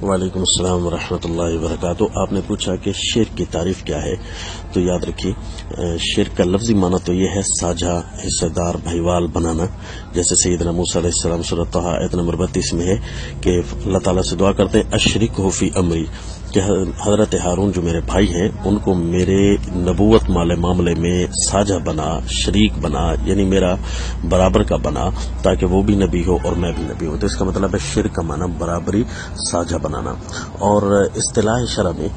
وعلیکم السلام ورحمۃ اللہ وبرکاتہ۔ آپ نے پوچھا کہ شرک کی تعریف کیا ہے، تو یاد رکھیے شرک کا لفظی معنی تو یہ ہے ساجھا، حصہ دار، بھائیوال بنانا، جیسے سیدنا موسیٰ علیہ السلام سورۃ طٰہٰ آیت نمبر 32 میں ہے کہ اللہ تعالیٰ سے دعا کرتے ہیں اشرکہ فی امری، کہ حضرت ہارون جو میرے بھائی ہیں ان کو میرے نبوت معاملے میں ساجھا بنا، شریک بنا، یعنی میرا برابر کا بنا، تاکہ وہ بھی نبی ہو اور میں بھی نبی ہوں۔ تو اس کا مطلب ہے شرک کا معنی برابری، ساجھا بنانا۔ اور اصطلاح شرع میں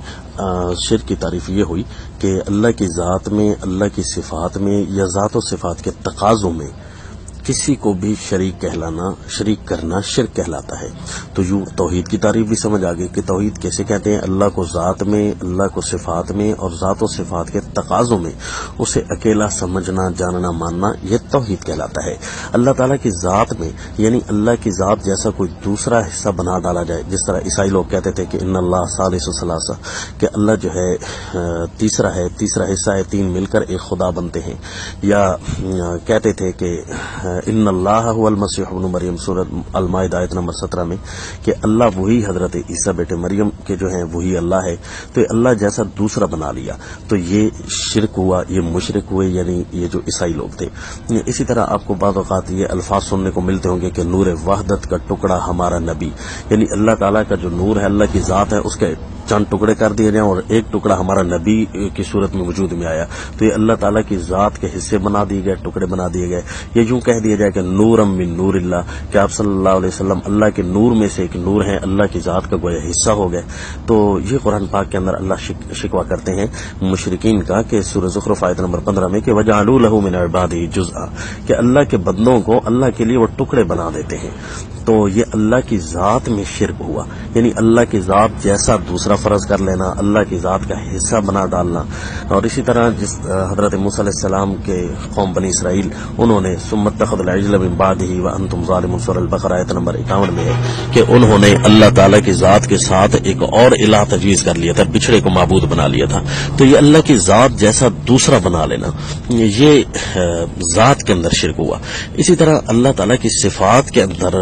شرک کی تعریف یہ ہوئی کہ اللہ کی ذات میں، اللہ کی صفات میں یا ذات و صفات کے تقاضوں میں کسی کو بھی شریک کرنا شرک کہلاتا ہے۔ تو یوں توحید کی تعریف بھی سمجھ آگئی کہ توحید کیسے کہتے ہیں، اللہ کو ذات میں، اللہ کو صفات میں اور ذات و صفات کے تقاضوں میں اسے اکیلا سمجھنا، جاننا، ماننا، یہ توحید کہلاتا ہے۔ اللہ تعالیٰ کی ذات میں، یعنی اللہ کی ذات جیسا کوئی دوسرا حصہ بنا ڈالا جائے، جس طرح عیسائی لوگ کہتے تھے کہ ان اللہ ثالث ثلاثہ، کہ اللہ جو ہے تیسرا حصہ ہے، تین مل کر ایک خدا بنتے ہیں، یا کہتے تھے کہ ان اللہ هو المسیح ابن مریم، سورۃ المائدہ آیت نمبر 17 میں، کہ اللہ وہی حضرت عیسیٰ بیٹے مریم کے جو ہیں وہی اللہ ہے، تو اللہ جیسا دوسرا بنا لیا، تو یہ شرک ہوا، یہ مشرک ہوئے، یعنی یہ جو عیسائی لوگ تھے۔ اسی طرح آپ کو بعض اوقات یہ الفاظ سننے کو ملتے ہوں گے کہ نور وحدت کا ٹکڑا ہمارا نبی، یعنی اللہ تعالیٰ کا جو نور ہے، اللہ کی ذات ہے، اس کے چند ٹکڑے کر دیے جائیں اور ایک ٹکڑا ہمارا نبی کی صورت میں وجود میں آیا، تو یہ اللہ تعالیٰ کی ذات کے حصے بنا دیے گئے، ٹکڑے بنا دیے گئے۔ یہ یوں کہہ دیا جائے کہ نورم من نور اللہ، کہ آپ صلی اللہ علیہ وسلم اللہ کے نور میں سے ایک نور ہیں، اللہ کی ذات کا گویا حصہ ہو گئے۔ تو یہ قرآن پاک کے اندر اللہ شکوہ کرتے ہیں مشرکین کا کہ سورہ زخرف آیت نمبر 15 میں کہ وَجَعَلُوا لَهُ مِنْ عِبَادِهِ جُزْءًا، کہ اللہ کے بندوں کو اللہ کے لیے وہ ٹکڑے بنا دیتے ہیں۔ تو یہ اللہ کی ذات میں شرک ہوا، یعنی اللہ کی ذات جیسا دوسرا فرض کر لینا، اللہ کی ذات کا حصہ بنا ڈالنا۔ اور اسی طرح جس حضرت موسیٰ علیہ السلام کے قوم بنی اسرائیل، انہوں نے ثم اتخذوا العجل من بعده وانتم ظالمون، سورہ البقرہ آیت نمبر 51 میں ہے کہ انہوں نے اللہ تعالیٰ کی ذات کے ساتھ ایک اور الہ تجویز کر لیا تھا، بچھڑے کو معبود بنا لیا تھا۔ تو یہ اللہ کی ذات جیسا دوسرا بنا لینا، یہ ذات کے اندر شرک ہوا۔ اسی طرح اللہ تعالیٰ کی صفات کے اندر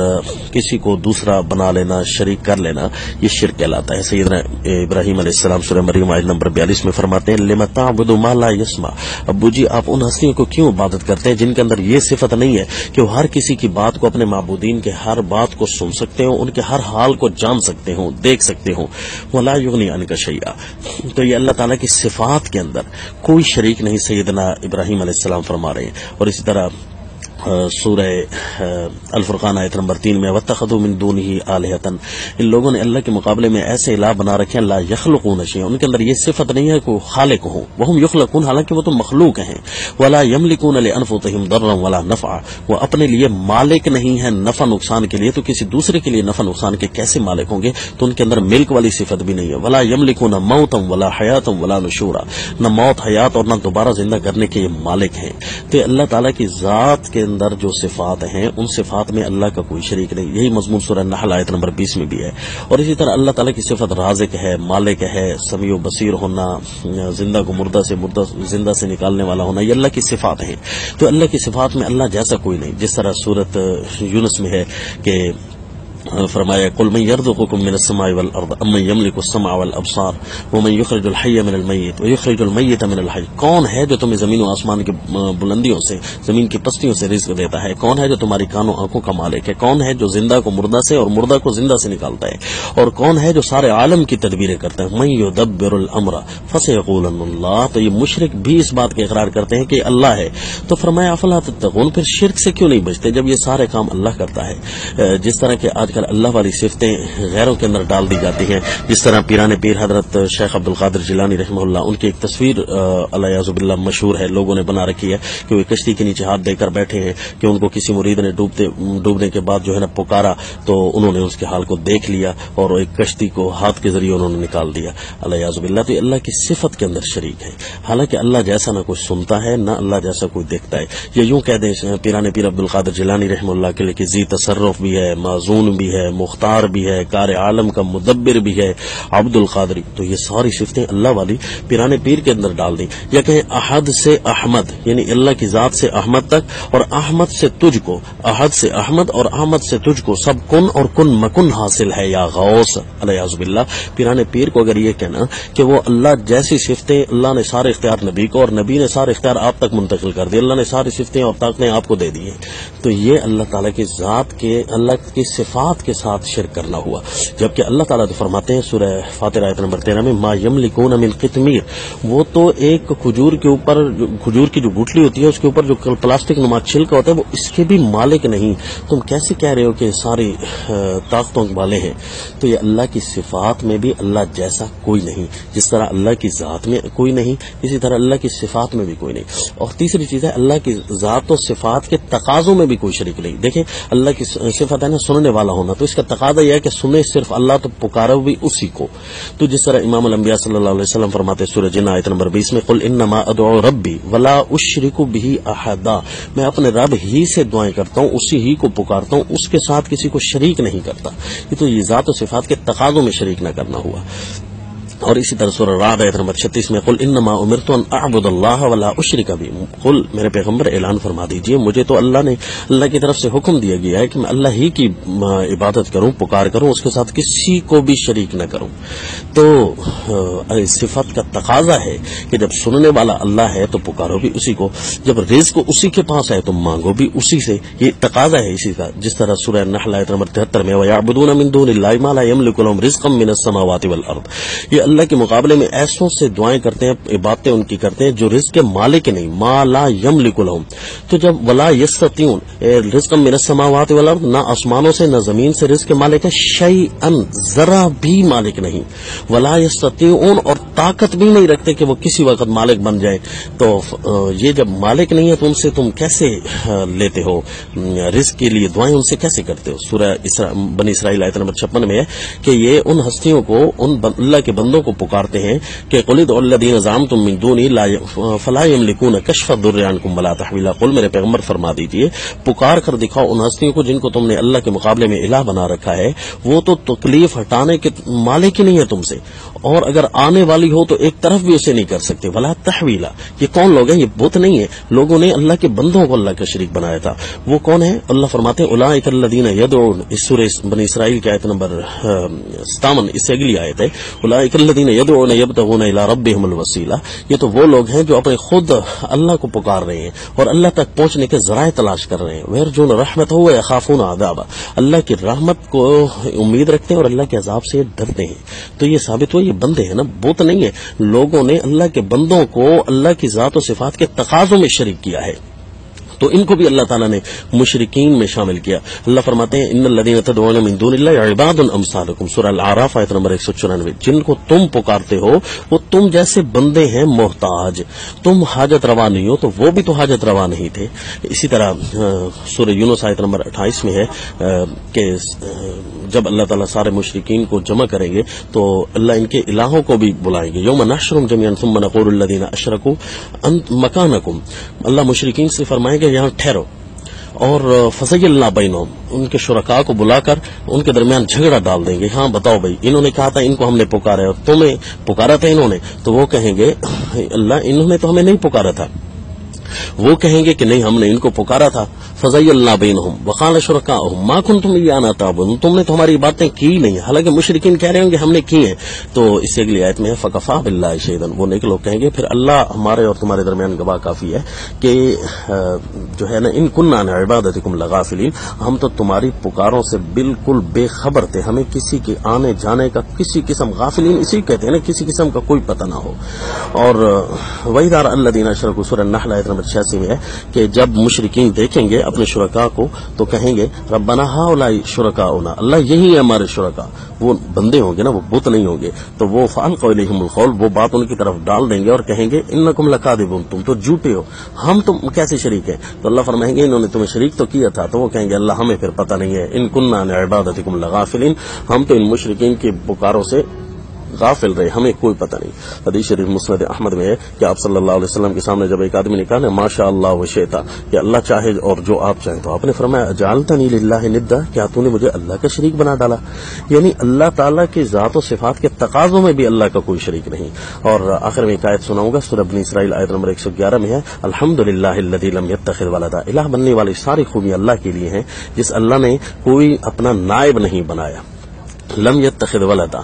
کسی کو دوسرا بنا لینا، شریک کر لینا، یہ شرک کہلاتا ہے۔ سیدنا ابراہیم علیہ السلام سورہ مریم آیت نمبر 42 میں فرماتے ہیں لِمَ تَعْبُدُ مَا لَا يَسْمَعُ، ابو جی آپ ان ہستیوں کو کیوں عبادت کرتے ہیں جن کے اندر یہ صفت نہیں ہے کہ وہ ہر کسی کی بات کو، اپنے معبودین کے ہر بات کو سن سکتے ہوں، ان کے ہر حال کو جان سکتے ہوں، دیکھ سکتے ہوں، وَلَا يُغْنِي عَنْكَ شَيْئًا۔ تو یہ اللہ تعالیٰ کی صفات کے اندر کوئی شریک نہیں، سیدنا ابراہیم علیہ السلام فرما رہے ہیں۔ اور اسی طرح سورہ الفرقان آیت نمبر 3 میں وَاتَّخَذُوا مِن دُونِهِ آلِهَةً، ان لوگوں نے اللہ کے مقابلے میں ایسے الہ بنا رکھے ہیں لا يخلقون شيئا، ان کے اندر یہ صفت نہیں ہے کہ وہ خالق ہوں، وہم یخلقون، حالانکہ وہ تو مخلوق ہیں، ولا يملكون لانفسهم ضرا ولا نفعا، وہ اپنے لیے مالک نہیں ہیں نفع نقصان کے لیے، تو کسی دوسرے کے لیے نفع نقصان کے کیسے مالک ہوں گے؟ تو ان کے اندر ملک والی صفت بھی نہیں ہے۔ ولا يملكون موتا ولا حیاتا ولا نشورا، نہ موت، حیات اور نہ دوبارہ زندہ کرنے کے یہ مالک ہیں۔ تو یہ اللہ تعالیٰ کی ذات کے اندر جو صفات ہیں، ان صفات میں اللہ کا کوئی شریک نہیں۔ یہی مضمون سورہ نحل آیت نمبر 20 میں بھی ہے۔ اور اسی طرح اللہ تعالیٰ کی صفت رازق ہے، مالک ہے، سمیع و بصیر ہونا، زندہ کو مردہ زندہ سے نکالنے والا ہونا، یہ اللہ کی صفات ہیں۔ تو اللہ کی صفات میں اللہ جیسا کوئی نہیں، جس طرح سورۃ یونس میں ہے کہ فرمایا قل من يرزقكم من السماء والارض امن يملك السمع والابصار ومن يخرج الحي من الميت ويخرج الميت من الحي، کون ہے جو تمہیں زمین و آسمان کی بلندیوں سے، زمین کی پستیوں سے رزق دیتا ہے؟ کون ہے جو تمہاری کانوں آنکھوں کا مالک ہے؟ کون ہے جو زندہ کو مردہ سے اور مردہ کو زندہ سے نکالتا ہے؟ اور کون ہے جو سارے عالم کی تدبیریں کرتا ہے؟ من يدبر الامر فسيقولن اللہ۔ تو یہ مشرک بھی اس بات کا اقرار کرتے ہیں کہ اللہ ہے۔ تو فرمایا افلا تتقون، پھر شرک سے کیوں نہیں بچتے جب یہ سارے کام اللہ کرتا ہے؟ جس طرح کہ آج کل اللہ والی صفتیں غیروں کے اندر ڈال دی جاتی ہیں، جس طرح پیران پیر حضرت شیخ عبد القادر جیلانی رحمہ اللہ، ان کی ایک تصویر الیاذ باللہ مشہور ہے، لوگوں نے بنا رکھی ہے کہ وہ کشتی کے نیچے ہاتھ دے کر بیٹھے ہیں، کہ ان کو کسی مرید نے ڈوبنے کے بعد جو ہے نا پکارا، تو انہوں نے اس کے حال کو دیکھ لیا اور ایک کشتی کو ہاتھ کے ذریعے انہوں نے نکال دیا، الیاذ باللہ۔ تو یہ اللہ کی صفت کے اندر شریک ہے، حالانکہ اللہ جیسا نہ کوئی سنتا ہے، نہ اللہ جیسا کوئی دیکھتا ہے۔ یہ یوں کہہ دیں پیران پیر عبد القادر جیلانی رحمہ اللہ کے لیے کہ ذی تصرف بھی ہے، معزون بھی ہے، مختار بھی ہے، کار عالم کا مدبر بھی ہے، عبد القادری، تو یہ ساری صفتیں اللہ والی پیرانے پیر کے اندر ڈال دی. یا کہیں احد سے احمد، یعنی اللہ کی ذات سے احمد تک، اور احمد سے تجھ کو، احد سے احمد اور احمد سے تجھ کو سب کن اور کن مکن حاصل ہے یا غوث الیاذ باللہ. پیرانے پیر کو اگر یہ کہنا کہ وہ اللہ جیسی صفتیں، اللہ نے سارے اختیار نبی کو اور نبی نے سارے اختیار آپ تک منتقل کر دیے، اللہ نے ساری صفتیں اور طاقتیں آپ کو دے دی ہیں، تو یہ اللہ تعالیٰ کی ذات کے، اللہ کی صفات کے ساتھ شرک کرنا ہوا. جبکہ اللہ تعالیٰ تو فرماتے ہیں سورہ فاتر آیت نمبر 13 میں ما یملکون من قطمیر، وہ تو ایک کھجور کے اوپر، کھجور کی جو گٹھلی ہوتی ہے اس کے اوپر جو پلاسٹک نما چھلکا ہوتا ہے وہ اس کے بھی مالک نہیں. تم کیسے کہہ رہے ہو کہ ساری طاقتوں والے ہیں؟ تو یہ اللہ کی صفات میں بھی اللہ جیسا کوئی نہیں. جس طرح اللہ کی ذات میں کوئی نہیں، اسی طرح اللہ کی صفات میں بھی کوئی نہیں. اور تیسری چیز ہے اللہ کی ذات و صفات کے تقاضوں میں بھی کوئی شریک نہیں. دیکھیں اللہ کی صفت ہے نا سننے والا ہونا، تو اس کا تقاضا یہ ہے کہ سنے صرف اللہ، تو پکارو بھی اسی کو. تو جس طرح امام الانبیاء صلی اللہ علیہ وسلم فرماتے سورہ جن آیت نمبر 20 میں قل انما ادعو ربی ولا اشرک به احدا، میں اپنے رب ہی سے دعائیں کرتا ہوں، اسی ہی کو پکارتا ہوں، اس کے ساتھ کسی کو شریک نہیں کرتا. یہ تو یہ ذات و صفات کے تقاضوں میں شریک نہ کرنا ہوا. اور اسی طرح سورہ رعد آیت نمبر 36 میں قل انما امرت ان اعبد اللہ ولا اشرک به، قل میرے پیغمبر اعلان فرما دیجئے مجھے تو اللہ نے، اللہ کی طرف سے حکم دیا گیا ہے کہ میں اللہ ہی کی عبادت کروں، پکار کروں، اس کے ساتھ کسی کو بھی شریک نہ کروں. تو صفت کا تقاضا ہے کہ جب سننے والا اللہ ہے تو پکارو بھی اسی کو، جب رزق اسی کے پاس ہے تو مانگو بھی اسی سے. یہ تقاضا ہے اسی کا. جس طرح سورہ نحل آیت نمبر 73 میں وَيَعْبُدُونَ مِن دُونِ اللَّهِ مَا لَا يَمْلِكُ لَهُمْ رِزْقًا مِنَ السَّمَاوَاتِ وَالْأَرْضِ، یہ اللہ کے مقابلے میں ایسوں سے دعائیں کرتے ہیں، عبادتیں ان کی کرتے ہیں جو رزق کے مالک نہیں، ما لا یملک لہم. تو جب ولا یستطیعون رزقا من السماوات والارض، نہ آسمانوں سے نہ زمین سے رزق کے مالک ہے، شیئا ذرا بھی مالک نہیں، ولا یستطیعون اور طاقت بھی نہیں رکھتے کہ وہ کسی وقت مالک بن جائے. تو یہ جب مالک نہیں ہے تو ان سے تم کیسے لیتے ہو رزق کے لیے دعائیں، ان سے کیسے کرتے ہو؟ سورہ بنی اسرائیل آیت نمبر 56 میں ہے کہ یہ ان ہستیوں کو، ان اللہ کے بندوں کو پکارتے ہیں کہ قل ادعوا الذین زعمتم من دونی فلا یملکون کشف الضر عنکم ولا تحویلا. قل میرے پیغمبر فرما دیجئے پکار کر دکھاؤ ان ہستیوں کو جن کو تم نے اللہ کے مقابلے میں الہ بنا رکھا ہے، وہ تو تکلیف ہٹانے کے مالک ہی نہیں ہے تم سے، اور اگر آنے والی ہو تو ایک طرف بھی اسے نہیں کر سکتے. ولا تحویلا، یہ کون لوگ ہیں؟ یہ بت نہیں ہے، لوگوں نے اللہ کے بندوں کو اللہ کا شریک بنایا تھا. وہ کون ہے؟ اللہ فرماتے ہیں اولئک الذین یدعون، اس سورہ بنی اسرائیل کی آیت نمبر 57، اس سے اگلی آیت ہے اولئک الذین یدعون یبتغون الی ربہم الوسیلہ. یہ تو وہ لوگ ہیں جو اپنے خود اللہ کو پکار رہے ہیں اور اللہ تک پہنچنے کے ذرائع تلاش کر رہے ہیں. ویرجون رحمتہ ویخافون عذابہ، اللہ کی رحمت کو امید رکھتے ہیں اور اللہ کے عذاب سے ڈرتے ہیں. تو یہ ثابت ہوا یہ بندے ہیں نا، بت نہیں ہے. لوگوں نے اللہ کے بندوں کو اللہ کی ذات و صفات کے تقاضوں میں شریک کیا ہے، تو ان کو بھی اللہ تعالیٰ نے مشرکین میں شامل کیا. اللہ فرماتے ہیں ان الذین تدعون من دون اللہ عباد امثالکم، سورہ الاعراف آیت نمبر 194، جن کو تم پکارتے ہو وہ تم جیسے بندے ہیں محتاج، تم حاجت روا نہیں ہو تو وہ بھی تو حاجت روا نہیں تھے. اسی طرح سورہ یونس آیت نمبر 28 میں ہے کہ جب اللہ تعالیٰ سارے مشرکین کو جمع کریں گے تو اللہ ان کے الہوں کو بھی بلائیں گے. یوم نحشرهم جميعا ثم نقول الذین اشرکوا انتم مکانکم، اللہ مشرکین سے فرمائیں گے یہاں ٹھہرو، اور فضی اللہ بینہم، ان کے شرکاء کو بلا کر ان کے درمیان جھگڑا ڈال دیں گے. ہاں بتاؤ بھائی، انہوں نے کہا تھا ان کو ہم نے پکارا ہے اور تمہیں پکارا تھا انہوں نے، تو وہ کہیں گے اللہ انہوں نے تو ہمیں نہیں پکارا تھا. وہ کہیں گے کہ نہیں ہم نے ان کو پکارا تھا. فضی اللہ بینہم وقال شرکاؤہم ما کنتم ایانا تعبدون، تم نے تو ہماری باتیں کی نہیں، حالانکہ مشرکین کہہ رہے ہوں گے ہم نے کی ہیں. تو اس سے اگلی آیت میں ہے فکفا باللہ شہیدا، وہ نیک لوگ کہیں گے پھر اللہ ہمارے اور تمہارے درمیان گواہ کافی ہے کہ جو ہے نا ان کننا عن عبادتکم لغافلین، ہم تو تمہاری پکاروں سے بالکل بے خبر تھے، ہمیں کسی کے آنے جانے کا کسی قسم، غافلین اسی کہتے ہیں نا کسی قسم کا کوئی پتہ نہ ہو. اور وَإِذَا رَأَى الَّذِينَ أَشْرَكُوا سورہ النحل آیت نمبر 86 میں ہے کہ جب مشرکین دیکھیں گے اپنے شرکاء کو تو کہیں گے ربنا ہؤلاء شرکاؤنا، اللہ یہی ہے ہمارے شرکاء. وہ بندے ہوں گے نا، وہ بت نہیں ہوں گے. تو وہ فالقوا الیہم القول، وہ بات ان کی طرف ڈال دیں گے اور کہیں گے انکم لکاذبون، تم تو جھوٹے ہو، ہم تم کیسے شریک ہیں؟ تو اللہ فرمائیں گے انہوں نے تمہیں شریک تو کیا تھا. تو وہ کہیں گے اللہ ہمیں پھر پتہ نہیں ہے، ان کننا عن عبادتکم لغافلین، ہم تو ان مشرکین کی پکاروں سے غافل رہے، ہمیں کوئی پتہ نہیں۔ حدیث شریف مسند احمد میں ہے کہ آپ صلی اللہ علیہ وسلم کے سامنے جب ایک آدمی نے کہا نا ماشاء اللہ و شئتا، کہ اللہ چاہے اور جو آپ چاہیں، تو آپ نے فرمایا اجعلتنی للہ ندا، کیا تو نے مجھے اللہ کا شریک بنا ڈالا؟ یعنی اللہ تعالیٰ کی ذات و صفات کے تقاضوں میں بھی اللہ کا کوئی شریک نہیں۔ اور آخر میں ایک آیت سناؤں گا، سورہ بنی اسرائیل آیت نمبر 111 میں ہے الحمدللہ الذی لم یتخذ ولدا، الہ بننے والی ساری خوبیاں اللہ کے لیے ہیں جس اللہ نے کوئی اپنا نائب نہیں بنایا، لم یتخذ ولدا۔